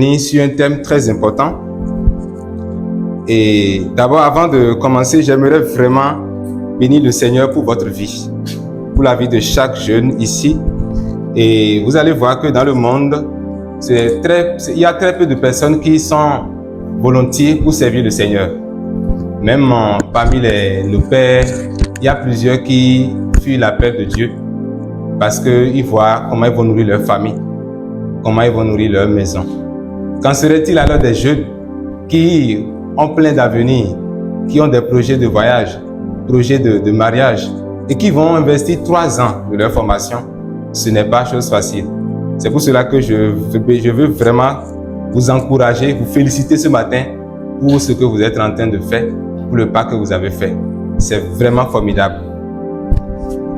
intervenir sur un thème très important. Et d'abord, avant de commencer, j'aimerais vraiment bénir le Seigneur pour votre vie, pour la vie de chaque jeune ici. Et vous allez voir que dans le monde, il y a très peu de personnes qui sont volontiers pour servir le Seigneur. Même parmi nos pères, il y a plusieurs qui fuient l'appel de Dieu parce qu'ils voient comment ils vont nourrir leur famille, comment ils vont nourrir leur maison. Qu'en serait-il alors des jeunes qui ont plein d'avenir, qui ont des projets de voyage, projets de mariage et qui vont investir 3 ans de leur formation? Ce n'est pas chose facile. C'est pour cela que je veux vraiment vous encourager, vous féliciter ce matin pour ce que vous êtes en train de faire, pour le pas que vous avez fait. C'est vraiment formidable.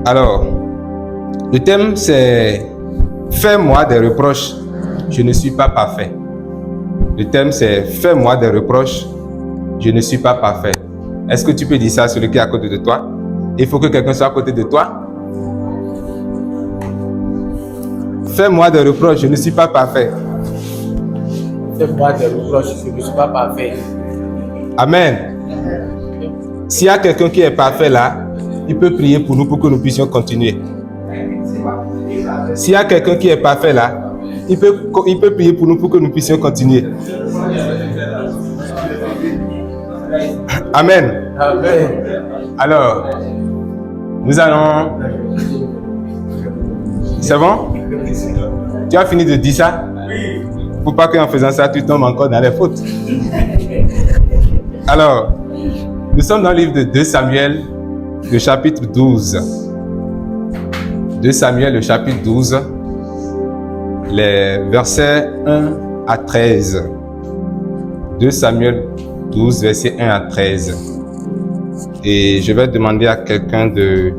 Alors, le thème c'est « Fais-moi des reproches, je ne suis pas parfait ». Le thème c'est « Fais-moi des reproches, je ne suis pas parfait ». Est-ce que tu peux dire ça à celui qui est à côté de toi? Il faut que quelqu'un soit à côté de toi. Fais-moi des reproches, je ne suis pas parfait. Fais-moi des reproches, je ne suis pas parfait. Amen. S'il y a quelqu'un qui est parfait là, il peut prier pour nous pour que nous puissions continuer. S'il y a quelqu'un qui est parfait là, il peut prier pour nous pour que nous puissions continuer. Amen. Amen. Alors, nous allons... C'est bon? Tu as fini de dire ça? Faut pas qu'en faisant ça, tu tombes encore dans les fautes. Alors, nous sommes dans le livre de 2 Samuel, le chapitre 12. 2 Samuel, le chapitre 12, les versets 1 à 13. 2 Samuel 12, versets 1 à 13. Et je vais demander à quelqu'un de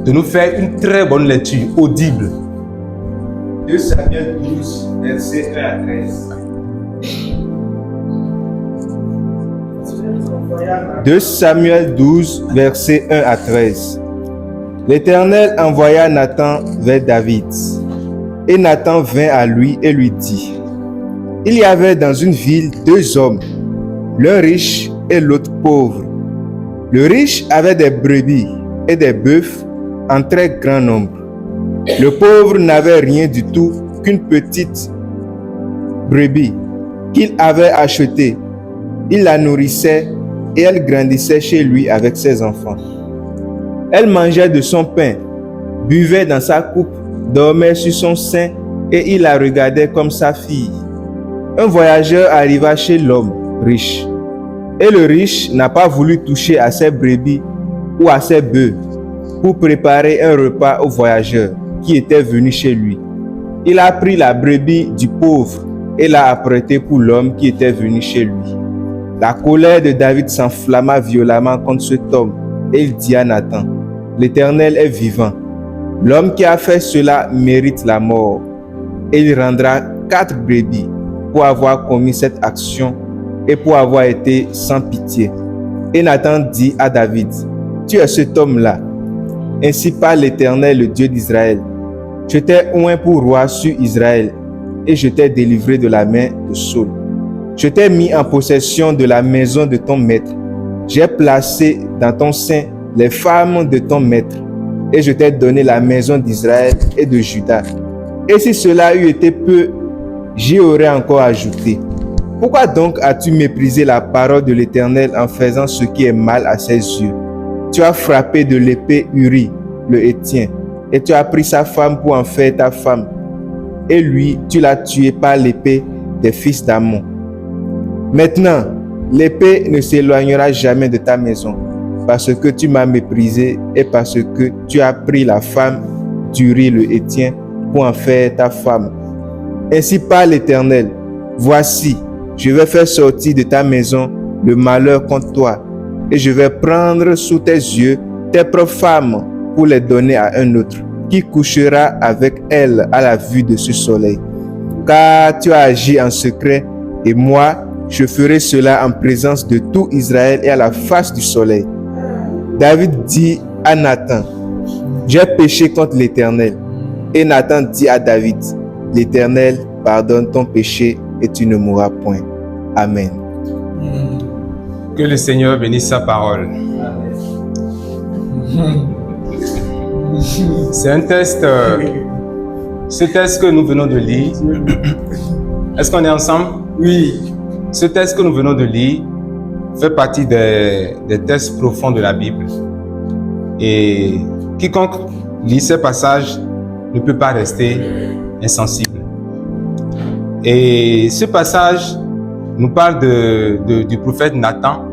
nous faire une très bonne lecture, audible. 2 Samuel 12, versets 1 à 13. 2 Samuel 12, versets 1 à 13. L'Éternel envoya Nathan vers David. Et Nathan vint à lui et lui dit: Il y avait dans une ville 2 hommes, l'un riche et l'autre pauvre. Le riche avait des brebis et des bœufs en très grand nombre. Le pauvre n'avait rien du tout qu'une petite brebis qu'il avait achetée. Il la nourrissait et elle grandissait chez lui avec ses enfants. Elle mangeait de son pain, buvait dans sa coupe, dormait sur son sein et il la regardait comme sa fille. Un voyageur arriva chez l'homme riche. Et le riche n'a pas voulu toucher à ses brebis ou à ses bœufs pour préparer un repas au voyageur qui était venu chez lui. Il a pris la brebis du pauvre et l'a apprêtée pour l'homme qui était venu chez lui. La colère de David s'enflamma violemment contre cet homme et il dit à Nathan: L'Éternel est vivant. L'homme qui a fait cela mérite la mort. Et il rendra 4 brebis pour avoir commis cette action et pour avoir été sans pitié. Et Nathan dit à David: Tu es cet homme-là. Ainsi parle l'Éternel, le Dieu d'Israël. Je t'ai oint pour roi sur Israël et je t'ai délivré de la main de Saul. Je t'ai mis en possession de la maison de ton maître. J'ai placé dans ton sein les femmes de ton maître et je t'ai donné la maison d'Israël et de Juda. Et si cela eût été peu, j'y aurais encore ajouté. Pourquoi donc as-tu méprisé la parole de l'Éternel en faisant ce qui est mal à ses yeux? Tu as frappé de l'épée Uri, le Héthien, et tu as pris sa femme pour en faire ta femme. Et lui, tu l'as tué par l'épée des fils d'Ammon. Maintenant, l'épée ne s'éloignera jamais de ta maison, parce que tu m'as méprisé et parce que tu as pris la femme d'Uri, le Héthien, pour en faire ta femme. Ainsi parle l'Éternel: Voici, je vais faire sortir de ta maison le malheur contre toi, et je vais prendre sous tes yeux tes propres femmes pour les donner à un autre, qui couchera avec elles à la vue de ce soleil. Car tu as agi en secret, et moi, je ferai cela en présence de tout Israël et à la face du soleil. David dit à Nathan: J'ai péché contre l'Éternel. Et Nathan dit à David: L'Éternel pardonne ton péché et tu ne mourras point. Amen. Que le Seigneur bénisse sa parole. C'est un test. Ce test que nous venons de lire. Est-ce qu'on est ensemble? Oui. Ce test que nous venons de lire fait partie des tests profonds de la Bible. Et quiconque lit ces passages ne peut pas rester insensible. Et ce passage nous parle du prophète Nathan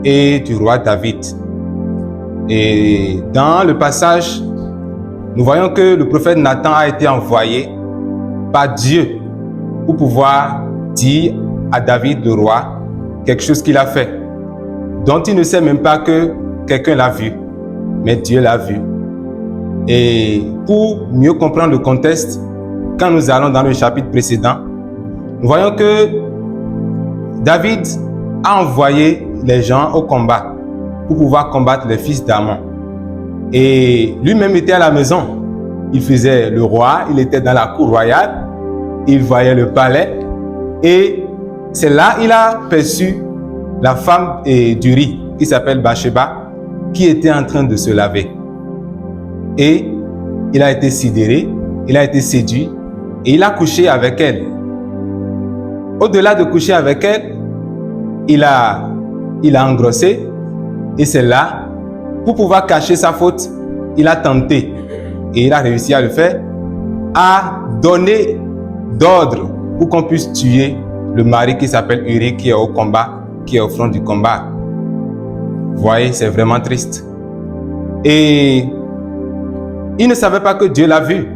et du roi David. Et dans le passage, nous voyons que le prophète Nathan a été envoyé par Dieu pour pouvoir dire à David le roi quelque chose qu'il a fait, dont il ne sait même pas que quelqu'un l'a vu, mais Dieu l'a vu. Et pour mieux comprendre le contexte, quand nous allons dans le chapitre précédent, nous voyons que David a envoyé les gens au combat pour pouvoir combattre les fils d'Amon. Et lui-même était à la maison. Il faisait le roi, il était dans la cour royale, il voyait le palais. Et c'est là qu'il a perçu la femme d'Uri, qui s'appelle Bathsheba, qui était en train de se laver. Et il a été sidéré, il a été séduit, et il a couché avec elle. Au-delà de coucher avec elle, il a engrossé, et c'est là, pour pouvoir cacher sa faute, il a tenté, et il a réussi à le faire, à donner d'ordre pour qu'on puisse tuer le mari qui s'appelle Uri, qui est au combat, qui est au front du combat. Vous voyez, c'est vraiment triste. Et il ne savait pas que Dieu l'a vu.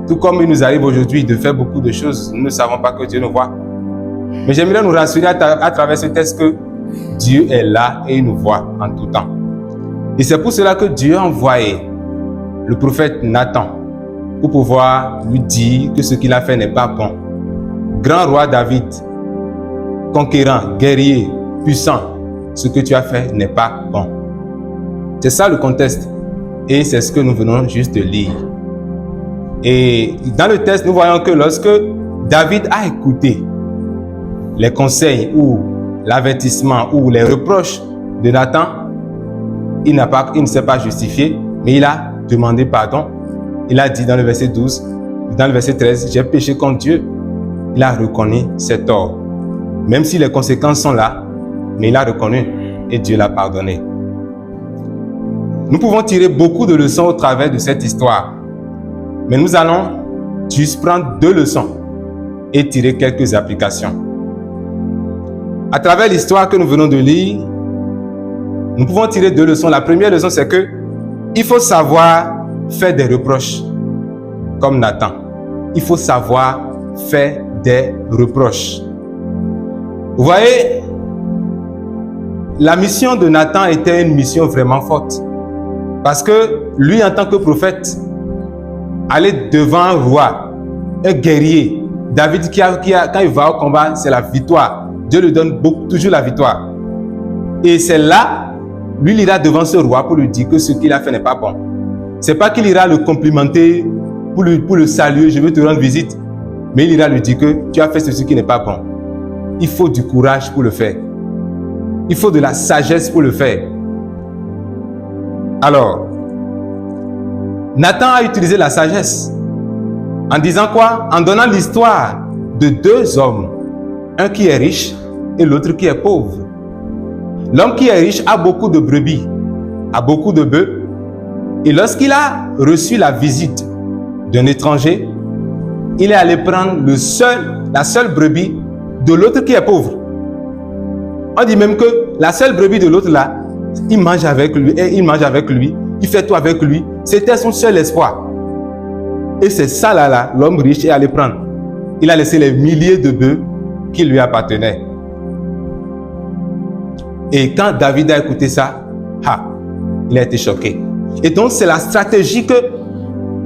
Tout comme il nous arrive aujourd'hui de faire beaucoup de choses, nous ne savons pas que Dieu nous voit. Mais j'aimerais nous rassurer à travers ce texte que Dieu est là et il nous voit en tout temps. Et c'est pour cela que Dieu a envoyé le prophète Nathan pour pouvoir lui dire que ce qu'il a fait n'est pas bon. Grand roi David, conquérant, guerrier, puissant, ce que tu as fait n'est pas bon. C'est ça le contexte. Et c'est ce que nous venons juste de lire. Et dans le texte, nous voyons que lorsque David a écouté les conseils ou l'avertissement ou les reproches de Nathan, il ne s'est pas justifié, mais il a demandé pardon. Il a dit dans le verset 12, dans le verset 13, j'ai péché contre Dieu. Il a reconnu ses torts. Même si les conséquences sont là, mais il a reconnu et Dieu l'a pardonné. Nous pouvons tirer beaucoup de leçons au travers de cette histoire. Mais nous allons juste prendre 2 leçons et tirer quelques applications. À travers l'histoire que nous venons de lire, nous pouvons tirer 2 leçons. La première leçon, c'est que il faut savoir faire des reproches, comme Nathan. Il faut savoir faire des reproches. Vous voyez, la mission de Nathan était une mission vraiment forte. Parce que lui, en tant que prophète, aller devant un roi, un guerrier, David quand il va au combat, c'est la victoire. Dieu lui donne toujours la victoire. Et c'est là, lui, il ira devant ce roi pour lui dire que ce qu'il a fait n'est pas bon. C'est pas qu'il ira le complimenter pour le saluer, je veux te rendre visite. Mais il ira lui dire que tu as fait ceci qui n'est pas bon. Il faut du courage pour le faire. Il faut de la sagesse pour le faire. Alors, Nathan a utilisé la sagesse. En disant quoi? En donnant l'histoire de 2 hommes. Un qui est riche et l'autre qui est pauvre. L'homme qui est riche a beaucoup de brebis, a beaucoup de bœufs. Et lorsqu'il a reçu la visite d'un étranger, il est allé prendre la seule brebis de l'autre qui est pauvre. On dit même que la seule brebis de l'autre là, il mange avec lui, et il mange avec lui, il fait tout avec lui. C'était son seul espoir. Et c'est ça là, l'homme riche est allé prendre. Il a laissé les milliers de bœufs qui lui appartenaient. Et quand David a écouté ça, il a été choqué. Et donc c'est la stratégie que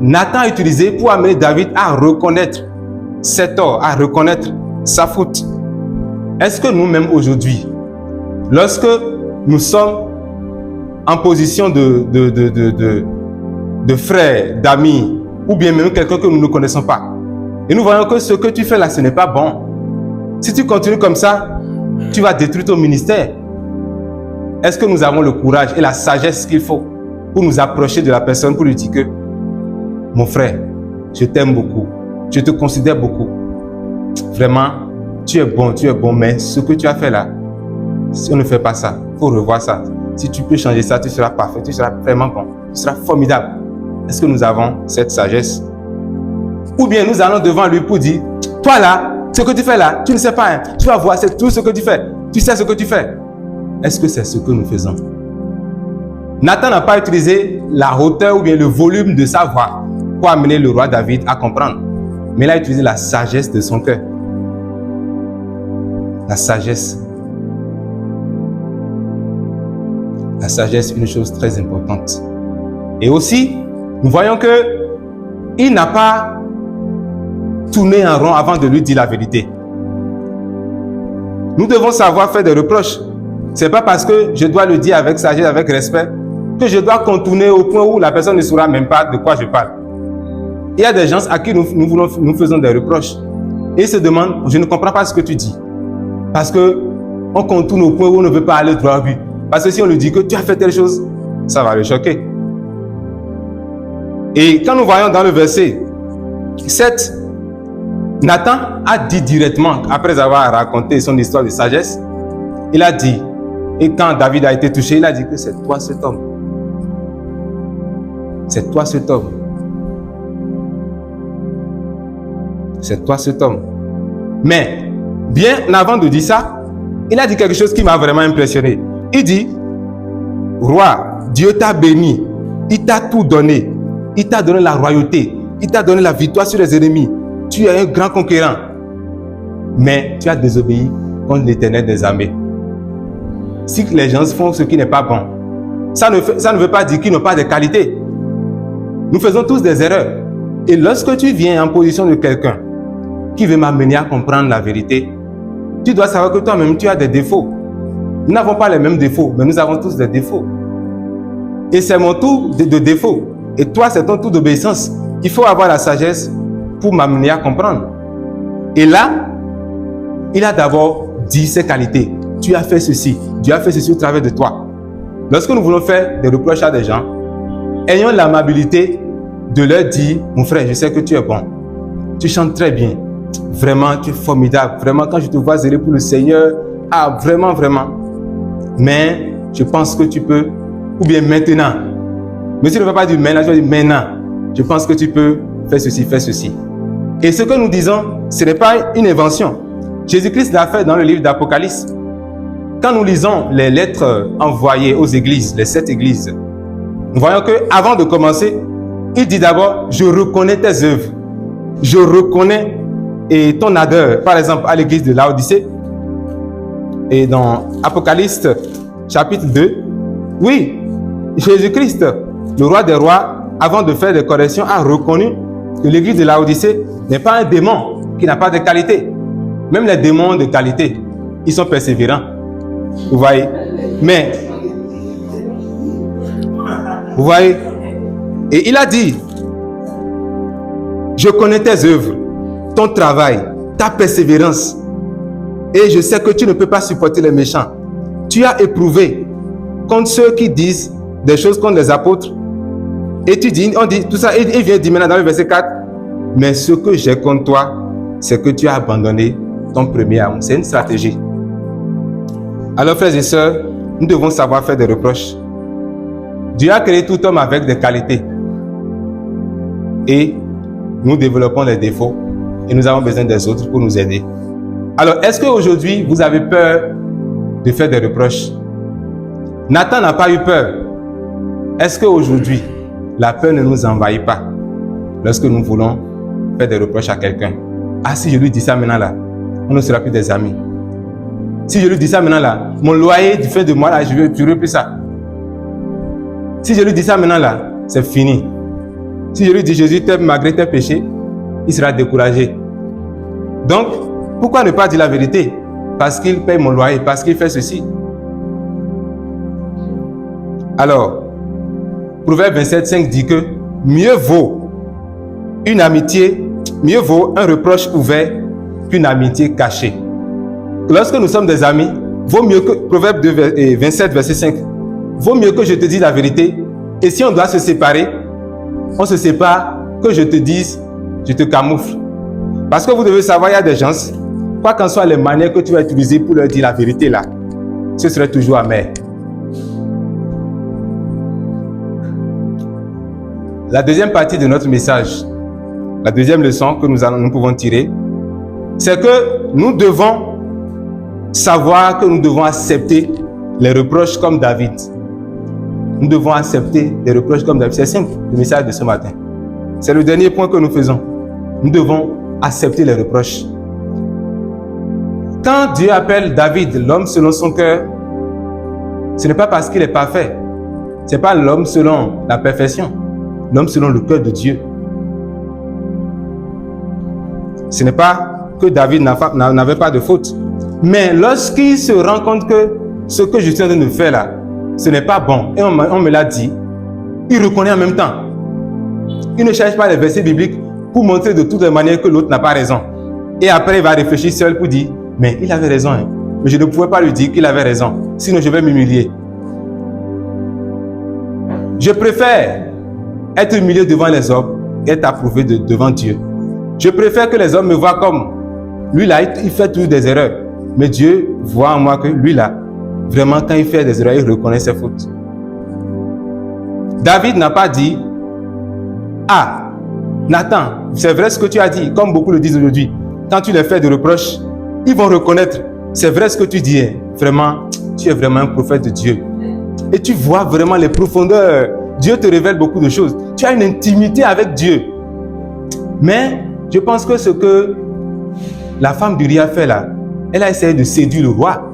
Nathan a utilisée pour amener David à reconnaître ses torts, à reconnaître sa faute. Est-ce que nous-mêmes aujourd'hui, lorsque nous sommes en position de frères, d'amis, ou bien même quelqu'un que nous ne connaissons pas, Et nous voyons que ce que tu fais là, ce n'est pas bon. Si tu continues comme ça, tu vas détruire ton ministère. Est-ce que nous avons le courage et la sagesse qu'il faut pour nous approcher de la personne, pour lui dire que, mon frère, je t'aime beaucoup, je te considère beaucoup. Vraiment, tu es bon, mais ce que tu as fait là, si on ne fait pas ça, il faut revoir ça. Si tu peux changer ça, tu seras parfait, tu seras vraiment bon, tu seras formidable. Est-ce que nous avons cette sagesse? Ou bien nous allons devant lui pour dire, toi là, ce que tu fais là, tu ne sais pas, hein, tu vas voir, c'est tout ce que tu fais, tu sais ce que tu fais. Est-ce que c'est ce que nous faisons? Nathan n'a pas utilisé la hauteur ou bien le volume de sa voix pour amener le roi David à comprendre. Mais il a utilisé la sagesse de son cœur. La sagesse. La sagesse est une chose très importante. Et aussi, nous voyons que il n'a pas tourné en rond avant de lui dire la vérité. Nous devons savoir faire des reproches. Ce n'est pas parce que je dois le dire avec sagesse, avec respect, que je dois contourner au point où la personne ne saura même pas de quoi je parle. Il y a des gens à qui nous faisons des reproches. Et ils se demandent, je ne comprends pas ce que tu dis. Parce qu'on contourne au point où on ne veut pas aller droit au but. Parce que si on lui dit que tu as fait telle chose, ça va le choquer. Et quand nous voyons dans le verset 7, Nathan a dit directement, après avoir raconté son histoire de sagesse, il a dit, et quand David a été touché, il a dit que c'est toi cet homme. C'est toi cet homme. C'est toi cet homme. Mais, bien avant de dire ça, il a dit quelque chose qui m'a vraiment impressionné. Il dit, roi, Dieu t'a béni, il t'a tout donné, il t'a donné la royauté, il t'a donné la victoire sur les ennemis, tu es un grand conquérant, mais tu as désobéi contre l'Éternel des armées. Si les gens font ce qui n'est pas bon, ça ne veut pas dire qu'ils n'ont pas de qualité. Nous faisons tous des erreurs. Et lorsque tu viens en position de quelqu'un qui veut m'amener à comprendre la vérité, tu dois savoir que toi-même tu as des défauts. Nous n'avons pas les mêmes défauts, mais nous avons tous des défauts. Et c'est mon tour de défaut. Et toi, c'est ton tour d'obéissance. Il faut avoir la sagesse pour m'amener à comprendre. Et là, il a d'abord dit ses qualités. Tu as fait ceci. Dieu a fait ceci au travers de toi. Lorsque nous voulons faire des reproches à des gens, ayons l'amabilité de leur dire, mon frère, je sais que tu es bon. Tu chantes très bien. Vraiment, tu es formidable. Vraiment, quand je te vois zéler pour le Seigneur, ah, vraiment, vraiment. Mais je pense que tu peux, ou bien maintenant. Mais si tu ne veux pas dire maintenant, tu vas dire maintenant. Je pense que tu peux faire ceci, faire ceci. Et ce que nous disons, ce n'est pas une invention. Jésus-Christ l'a fait dans le livre d'Apocalypse. Quand nous lisons les lettres envoyées aux églises, les 7 églises, nous voyons qu'avant de commencer, il dit d'abord, je reconnais tes œuvres. Je reconnais ton ardeur. Par exemple, à l'église de Laodicée, et dans Apocalypse chapitre 2, oui, Jésus-Christ, le roi des rois, avant de faire des corrections, a reconnu que l'église de Laodicée n'est pas un démon qui n'a pas de qualité. Même les démons de qualité, ils sont persévérants. Vous voyez? Mais, vous voyez? Et il a dit, je connais tes œuvres, ton travail, ta persévérance. Et je sais que tu ne peux pas supporter les méchants. Tu as éprouvé contre ceux qui disent des choses contre les apôtres. Et tu dis, on dit tout ça, il vient dire maintenant dans le verset 4, mais ce que j'ai contre toi, c'est que tu as abandonné ton premier amour. C'est une stratégie. Alors frères et sœurs, nous devons savoir faire des reproches. Dieu a créé tout homme avec des qualités. Et nous développons les défauts. Et nous avons besoin des autres pour nous aider. Alors, est-ce qu'aujourd'hui, vous avez peur de faire des reproches? Nathan n'a pas eu peur. Est-ce qu'aujourd'hui, la peur ne nous envahit pas lorsque nous voulons faire des reproches à quelqu'un? Ah, si je lui dis ça maintenant là, on ne sera plus des amis. Si je lui dis ça maintenant là, mon loyer du fait de moi là, je ne tuerai plus ça. Si je lui dis ça maintenant là, c'est fini. Si je lui dis Jésus t'aime malgré tes péchés, il sera découragé. Donc, pourquoi ne pas dire la vérité? Parce qu'il paye mon loyer, parce qu'il fait ceci. Alors, Proverbe 27, 5 dit que mieux vaut une amitié mieux vaut un reproche ouvert qu'une amitié cachée. Lorsque nous sommes des amis, vaut mieux que, Proverbe 27, verset 5, vaut mieux que je te dise la vérité, et si on doit se séparer, on se sépare, que je te dise, je te camoufle. Parce que vous devez savoir, il y a des gens, quoi qu'en soient les manières que tu vas utiliser pour leur dire la vérité là, ce serait toujours amer. La deuxième partie de notre message, la deuxième leçon que nous pouvons tirer, c'est que nous devons savoir que nous devons accepter les reproches comme David. Nous devons accepter les reproches comme David. C'est simple, le message de ce matin. C'est le dernier point que nous faisons. Nous devons accepter les reproches. Quand Dieu appelle David l'homme selon son cœur, ce n'est pas parce qu'il est parfait. Ce n'est pas l'homme selon la perfection. L'homme selon le cœur de Dieu. Ce n'est pas que David n'avait pas de faute. Mais lorsqu'il se rend compte que ce que je suis en train de faire là, ce n'est pas bon, et on me l'a dit, il reconnaît en même temps. Il ne cherche pas les versets bibliques pour montrer de toutes les manières que l'autre n'a pas raison. Et après, il va réfléchir seul pour dire, mais il avait raison. Hein. Mais je ne pouvais pas lui dire qu'il avait raison. Sinon, je vais m'humilier. Je préfère être humilié devant les hommes et être approuvé devant Dieu. Je préfère que les hommes me voient comme lui là, il fait toujours des erreurs. Mais Dieu voit en moi que lui là, vraiment quand il fait des erreurs, il reconnaît ses fautes. David n'a pas dit, ah, Nathan, c'est vrai ce que tu as dit, comme beaucoup le disent aujourd'hui. Quand tu les fais de reproches, ils vont reconnaître, c'est vrai ce que tu dis. Vraiment, tu es vraiment un prophète de Dieu. Et tu vois vraiment les profondeurs. Dieu te révèle beaucoup de choses. Tu as une intimité avec Dieu. Mais je pense que ce que la femme d'Urie a fait là, elle a essayé de séduire le roi.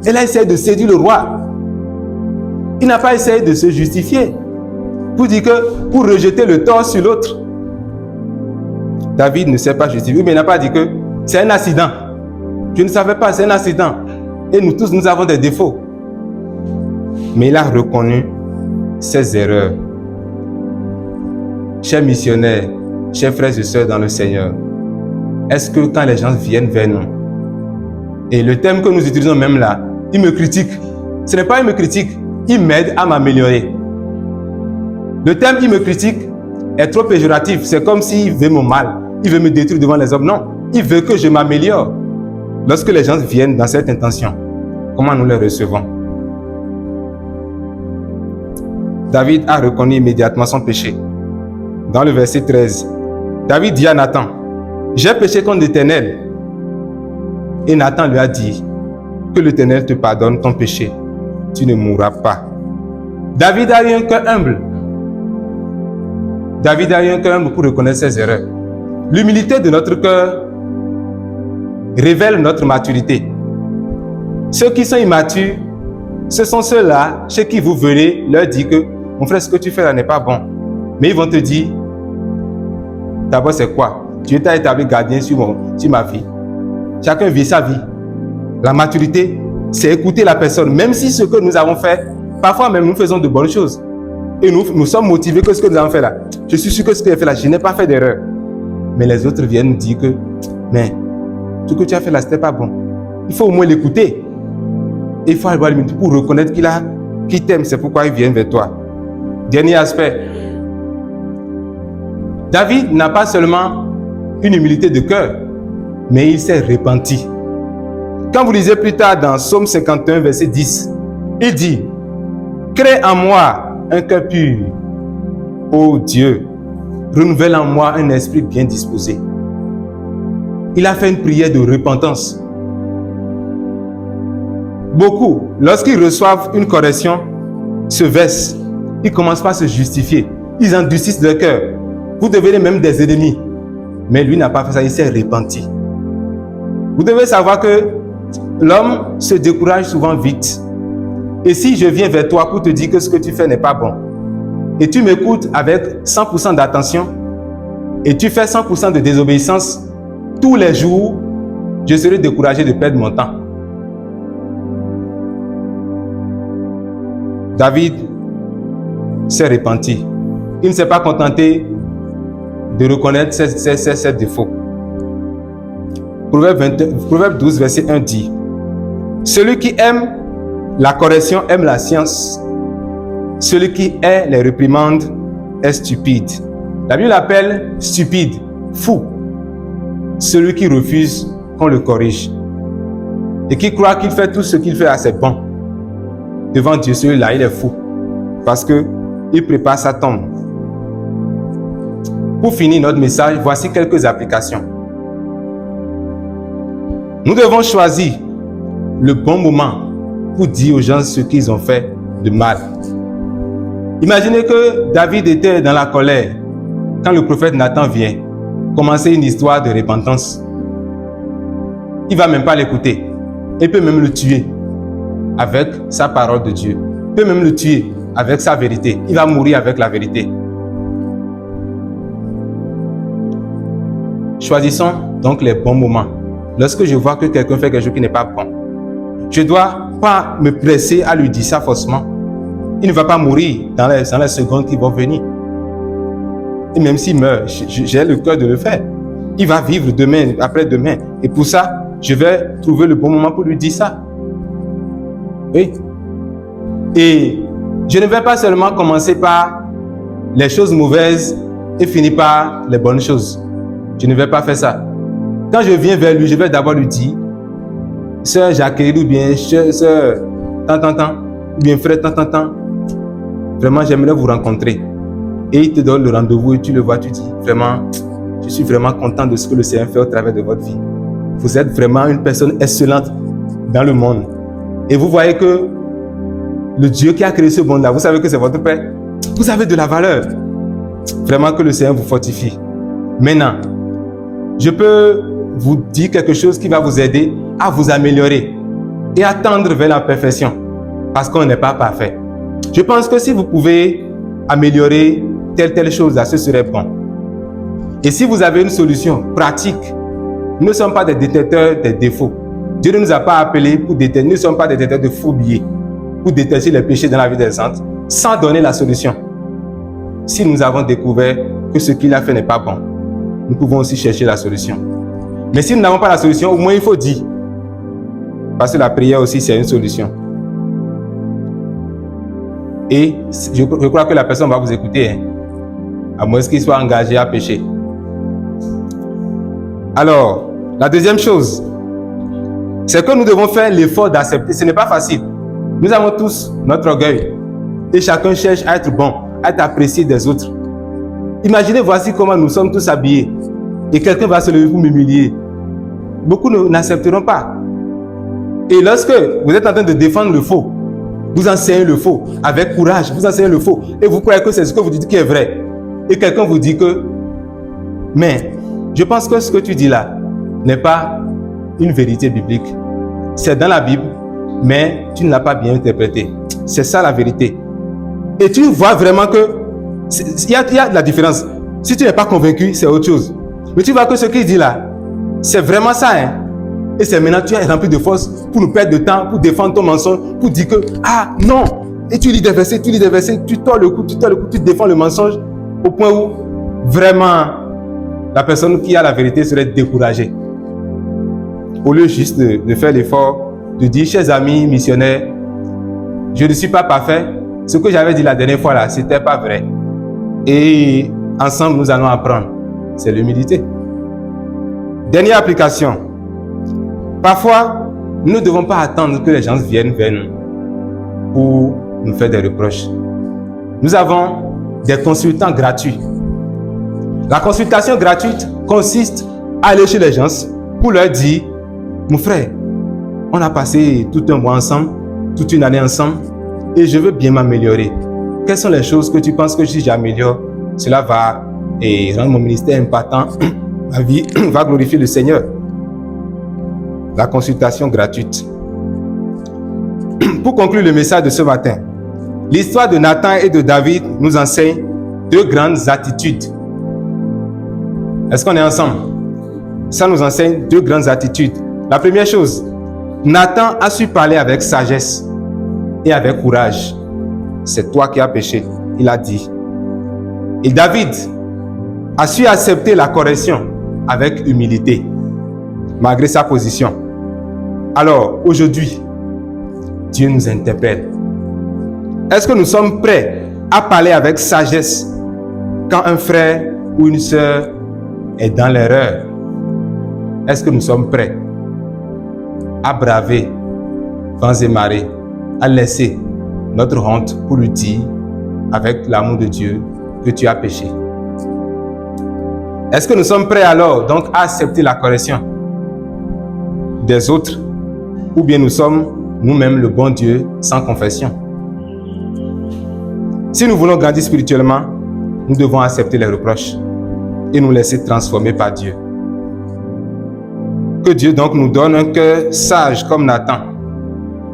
Elle a essayé de séduire le roi. Il n'a pas essayé de se justifier pour dire que, pour rejeter le tort sur l'autre. David ne s'est pas justifié, mais il n'a pas dit que c'est un accident. Je ne savais pas, c'est un accident. Et nous tous, nous avons des défauts. Mais il a reconnu ses erreurs. Chers missionnaires, chers frères et sœurs dans le Seigneur, est-ce que quand les gens viennent vers nous, et le thème que nous utilisons même là, ils me critiquent. Ce n'est pas ils me critiquent, ils m'aident à m'améliorer. Le thème « il me critique » est trop péjoratif. C'est comme s'il veut mon mal. Il veut me détruire devant les hommes. Non, il veut que je m'améliore. Lorsque les gens viennent dans cette intention, comment nous les recevons? David a reconnu immédiatement son péché. Dans le verset 13, David dit à Nathan, « J'ai péché contre l'Éternel. » Et Nathan lui a dit, « Que l'Éternel te pardonne ton péché. Tu ne mourras pas. » David a eu un cœur humble. David a eu un cœur humble pour reconnaître ses erreurs. L'humilité de notre cœur révèle notre maturité. Ceux qui sont immatures, ce sont ceux-là chez qui vous verrez leur dire que mon frère, ce que tu fais là n'est pas bon. Mais ils vont te dire, d'abord c'est quoi? Dieu t'a établi gardien sur ma vie. Chacun vit sa vie. La maturité, c'est écouter la personne. Même si ce que nous avons fait, parfois même nous faisons de bonnes choses. Et nous sommes motivés que ce que nous avons fait là. Je suis sûr que ce que j'ai fait là, je n'ai pas fait d'erreur. Mais les autres viennent nous dire que, mais ce que tu as fait là, c'était pas bon. Il faut au moins l'écouter. Et il faut avoir limite pour reconnaître qu'il t'aime. C'est pourquoi il vient vers toi. Dernier aspect. David n'a pas seulement une humilité de cœur, mais il s'est repenti. Quand vous lisez plus tard dans Psaume 51, verset 10, il dit, « Crée en moi un cœur pur, ô Dieu, renouvelle en moi un esprit bien disposé. » Il a fait une prière de repentance. Beaucoup, lorsqu'ils reçoivent une correction, se versent. Ils commencent par se justifier. Ils endurcissent leur cœur. Vous devenez même des ennemis. Mais lui n'a pas fait ça, il s'est repenti. Vous devez savoir que l'homme se décourage souvent vite. Et si je viens vers toi pour te dire que ce que tu fais n'est pas bon, et tu m'écoutes avec 100% d'attention, et tu fais 100% de désobéissance, tous les jours, je serai découragé de perdre mon temps. David s'est repenti. Il ne s'est pas contenté de reconnaître ses défauts. Proverbe 12, verset 1 dit: celui qui aime la correction aime la science. Celui qui hait les réprimandes est stupide. La Bible appelle stupide, fou, celui qui refuse qu'on le corrige et qui croit qu'il fait tout ce qu'il fait assez bon. Devant Dieu, celui-là, il est fou parce qu'il prépare sa tombe. Pour finir notre message, voici quelques applications. Nous devons choisir le bon moment pour dire aux gens ce qu'ils ont fait de mal. Imaginez que David était dans la colère quand le prophète Nathan vient commencer une histoire de repentance. Il ne va même pas l'écouter. Il peut même le tuer avec sa parole de Dieu. Il peut même le tuer avec sa vérité. Il va mourir avec la vérité. Choisissons donc les bons moments. Lorsque je vois que quelqu'un fait quelque chose qui n'est pas bon, je ne dois pas me presser à lui dire ça forcément. Il ne va pas mourir dans les secondes qui vont venir. Et même s'il meurt, j'ai le cœur de le faire. Il va vivre demain, après-demain. Et pour ça, je vais trouver le bon moment pour lui dire ça. Oui. Et je ne vais pas seulement commencer par les choses mauvaises et finir par les bonnes choses. Je ne vais pas faire ça. Quand je viens vers lui, je vais d'abord lui dire: Sœur Jacqueline, ou bien Sœur tant, ou bien Frère tant, vraiment j'aimerais vous rencontrer. Et il te donne le rendez-vous et tu le vois, tu dis: vraiment, je suis vraiment content de ce que le Seigneur fait au travers de votre vie. Vous êtes vraiment une personne excellente dans le monde. Et vous voyez que le Dieu qui a créé ce monde-là, vous savez que c'est votre Père. Vous avez de la valeur. Vraiment que le Seigneur vous fortifie. Maintenant, je peux vous dire quelque chose qui va vous aider à vous améliorer et à tendre vers la perfection, parce qu'on n'est pas parfait. Je pense que si vous pouvez améliorer telle chose, là, ce serait bon. Et si vous avez une solution pratique, nous ne sommes pas des détecteurs des défauts. Dieu ne nous a pas appelés pour détecter, nous ne sommes pas des détecteurs de faux billets, pour détecter les péchés dans la vie des saints, sans donner la solution. Si nous avons découvert que ce qu'il a fait n'est pas bon, nous pouvons aussi chercher la solution. Mais si nous n'avons pas la solution, au moins il faut dire. Parce que la prière aussi, c'est une solution. Et je crois que la personne va vous écouter, hein, à moins qu'il soit engagé à pécher. Alors, la deuxième chose, c'est que nous devons faire l'effort d'accepter. Ce n'est pas facile. Nous avons tous notre orgueil. Et chacun cherche à être bon, à être apprécié des autres. Imaginez, voici comment nous sommes tous habillés. Et quelqu'un va se lever pour m'humilier. Beaucoup n'accepteront pas. Et lorsque vous êtes en train de défendre le faux, vous enseignez le faux avec courage, vous enseignez le faux. Et vous croyez que c'est ce que vous dites qui est vrai. Et quelqu'un vous dit que, mais je pense que ce que tu dis là n'est pas une vérité biblique. C'est dans la Bible, mais tu ne l'as pas bien interprété. C'est ça la vérité. Et tu vois vraiment que il y a de la différence. Si tu n'es pas convaincu, c'est autre chose. Mais tu vois que ce qu'il dit là, c'est vraiment ça. Hein? Et c'est maintenant tu es rempli de force pour nous perdre de temps, pour défendre ton mensonge, pour dire que, ah non. Et tu lis des versets, tu tords le cou, tu défends le mensonge au point où vraiment la personne qui a la vérité serait découragée. Au lieu juste de faire l'effort, de dire, chers amis missionnaires, je ne suis pas parfait. Ce que j'avais dit la dernière fois là, c'était pas vrai. Et ensemble, nous allons apprendre. C'est l'humilité. Dernière application. Parfois, nous ne devons pas attendre que les gens viennent vers nous pour nous faire des reproches. Nous avons des consultants gratuits. La consultation gratuite consiste à aller chez les gens pour leur dire: mon frère, on a passé tout un mois ensemble, toute une année ensemble, et je veux bien m'améliorer. Quelles sont les choses que tu penses que si j'améliore, cela va rendre mon ministère impactant, ma vie va glorifier le Seigneur? La consultation gratuite. Pour conclure le message de ce matin, l'histoire de Nathan et de David nous enseigne deux grandes attitudes. Est-ce qu'on est ensemble? Ça nous enseigne deux grandes attitudes. La première chose, Nathan a su parler avec sagesse et avec courage. C'est toi qui as péché, il a dit. Et David a su accepter la correction avec humilité, malgré sa position. Alors, aujourd'hui, Dieu nous interpelle. Est-ce que nous sommes prêts à parler avec sagesse quand un frère ou une sœur est dans l'erreur? Est-ce que nous sommes prêts à braver vents et marées, à laisser notre honte pour lui dire avec l'amour de Dieu que tu as péché? Est-ce que nous sommes prêts alors donc à accepter la correction des autres, ou bien nous sommes nous-mêmes le bon Dieu sans confession? Si nous voulons grandir spirituellement, nous devons accepter les reproches et nous laisser transformer par Dieu. Que Dieu donc nous donne un cœur sage comme Nathan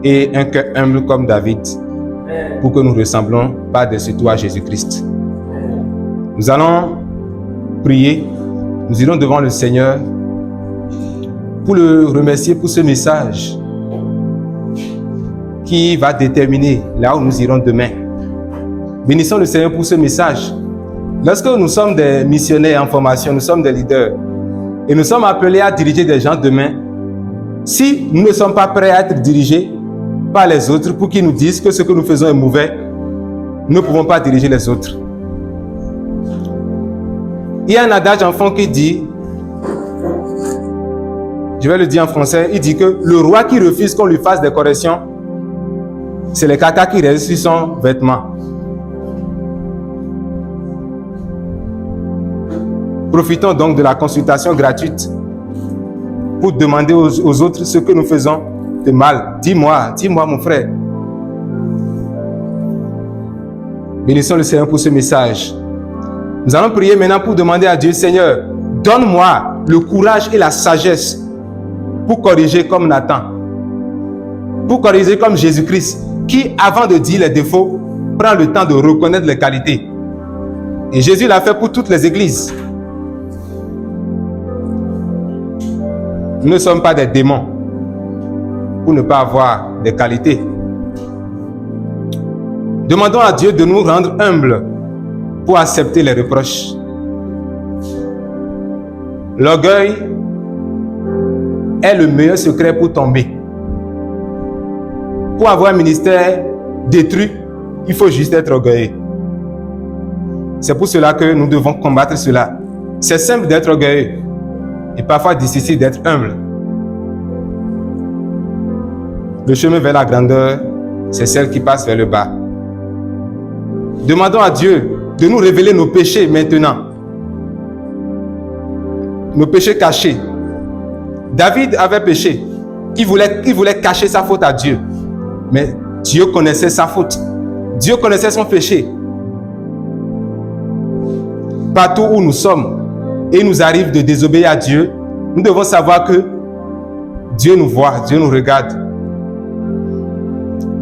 et un cœur humble comme David, pour que nous ressemblons par-dessus tout à Jésus-Christ. Nous allons prier, nous irons devant le Seigneur pour le remercier pour ce message qui va déterminer là où nous irons demain. Bénissons le Seigneur pour ce message. Lorsque nous sommes des missionnaires en formation, nous sommes des leaders et nous sommes appelés à diriger des gens demain, si nous ne sommes pas prêts à être dirigés par les autres pour qu'ils nous disent que ce que nous faisons est mauvais, nous ne pouvons pas diriger les autres. Il y a un adage en fond qui dit, je vais le dire en français, il dit que le roi qui refuse qu'on lui fasse des corrections, c'est le caca qui reste sur son vêtement. Profitons donc de la consultation gratuite pour demander aux autres ce que nous faisons de mal. Dis-moi mon frère. Bénissons le Seigneur pour ce message. Nous allons prier maintenant pour demander à Dieu, Seigneur, donne-moi le courage et la sagesse pour corriger comme Nathan, pour corriger comme Jésus-Christ, qui, avant de dire les défauts, prend le temps de reconnaître les qualités. Et Jésus l'a fait pour toutes les églises. Nous ne sommes pas des démons pour ne pas avoir des qualités. Demandons à Dieu de nous rendre humbles pour accepter les reproches. L'orgueil est le meilleur secret pour tomber. Pour avoir un ministère détruit, il faut juste être orgueilleux. C'est pour cela que nous devons combattre cela. C'est simple d'être orgueilleux et parfois difficile d'être humble. Le chemin vers la grandeur, c'est celle qui passe vers le bas. Demandons à Dieu de nous révéler nos péchés maintenant. Nos péchés cachés. David avait péché. Il voulait cacher sa faute à Dieu. Mais Dieu connaissait sa faute. Dieu connaissait son péché. Partout où nous sommes et il nous arrive de désobéir à Dieu, nous devons savoir que Dieu nous voit, Dieu nous regarde.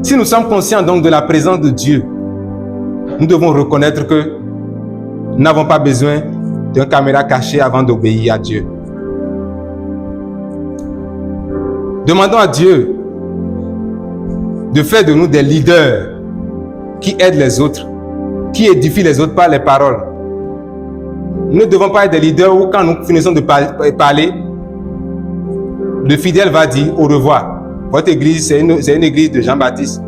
Si nous sommes conscients donc de la présence de Dieu, nous devons reconnaître que nous n'avons pas besoin d'une caméra cachée avant d'obéir à Dieu. Demandons à Dieu de faire de nous des leaders qui aident les autres, qui édifient les autres par les paroles. Nous ne devons pas être des leaders où quand nous finissons de parler, le fidèle va dire au revoir. Votre église, c'est une église de Jean-Baptiste.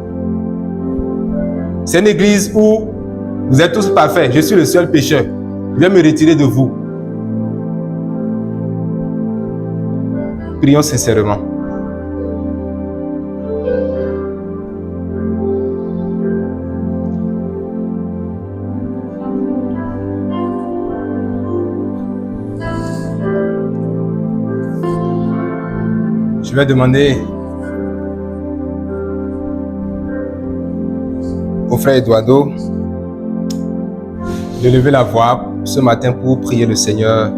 C'est une église où vous êtes tous parfaits. Je suis le seul pécheur. Je vais me retirer de vous. Prions sincèrement. Je vais demander au frère Eduardo de lever la voix ce matin pour prier le Seigneur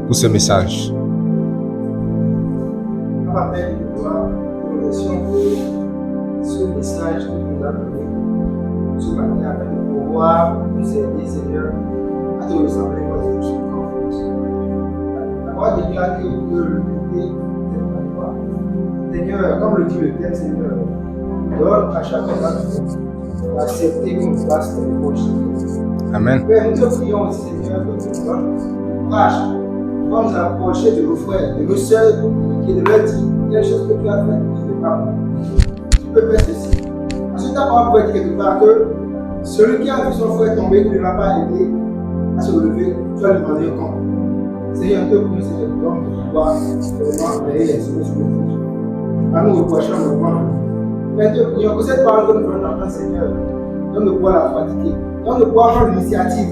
pour ce message. Papa, Père, nous remercions pour ce message que nous as donné ce matin afin de pouvoir nous aider, Seigneur, à te ressembler comme nous sommes confiance. La parole déclare que l'unité, c'est la foi. Seigneur, comme le dit le texte, Seigneur, donne à chacun d'entre nous d'accepter qu'on fasse des reproches. Amen. Père, nous te prions aussi, Seigneur, que tu nous donnes courage pour nous approcher de nos frères, de nos sœurs, et de leur dire quelque chose que tu as fait, qui n'est pas bon. Tu peux faire ceci. Ensuite, ta parole peut dire quelque part que celui qui a vu son frère tomber, qui ne l'a pas aidé à se relever, tu vas lui demander un compte. Seigneur, nous te prions, Seigneur, donne de pouvoir vraiment veiller les choses sur le fils. À nous reprochons le monde. Père, nous te prions que cette parole que nous venons d'entendre, Seigneur, donne de pouvoir la pratiquer, donne de pouvoir prendre l'initiative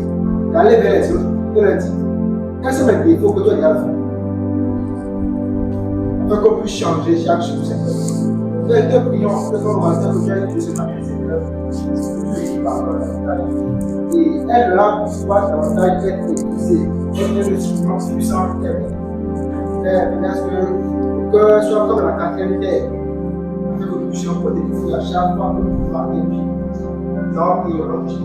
d'aller vers les autres, de leur dire quels sont mes défauts que toi tu as fait, afin qu'on puisse changer chaque jour, Seigneur. Père, nous te prions que ton matin que tu as étudié ce matin, Seigneur, que tu parles davantage et aide-la pour pouvoir davantage être épousée, être un instrument puissant pour tes mains. Père, laisse que le cœur soit comme la quatrième terre, afin que nous puissions porter du fruit à chaque fois que nous parlons. Nous avons prié au nom de Jésus.